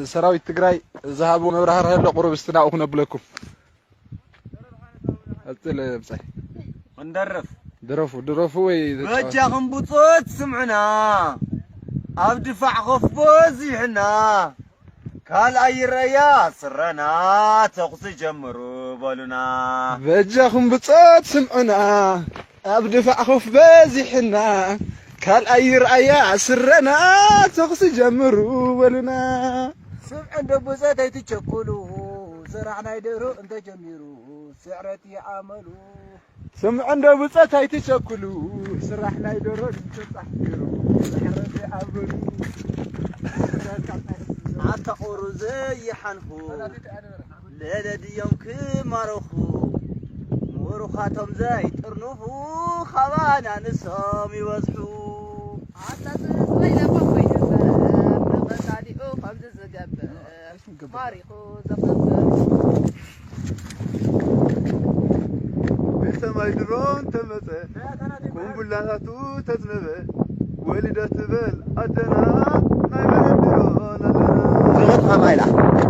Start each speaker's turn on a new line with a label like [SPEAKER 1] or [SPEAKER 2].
[SPEAKER 1] سراوي تجراي ذهبوا مبرهر هلا قرب استناء ونبلكم أتلا بصح
[SPEAKER 2] ندرف
[SPEAKER 1] درفوا
[SPEAKER 2] بجاهم بطوت سمعنا أبدفع خف بوزيحنا قال أي ريا سرنا تقصي جمرو بالنا
[SPEAKER 1] بجاهم بطوت سمعنا أبدفع خف بوزيحنا قال أي ريا سرنا تقصي جمرو بالنا
[SPEAKER 2] سمع دبوزات يتشكلوا زرعنا يدرو انت جميرو سعرتي عملو
[SPEAKER 1] سمع دبوزات يتشكلوا زرعنا يدرو انت تحكرو سعرتي عملو
[SPEAKER 2] عتقور زي حنفو ليلة يومكم مروخو مروخاتهم زي ترنفو خوانا نسهم يوزحو
[SPEAKER 3] عتقور ليلة بوي عليقو خمس زقب ماريقو زقب
[SPEAKER 4] بيت ما يدرون تمسه كون بلاتو تزنبه ولدت بل أدنى ما يبدرون لنا
[SPEAKER 2] زغط خمايلة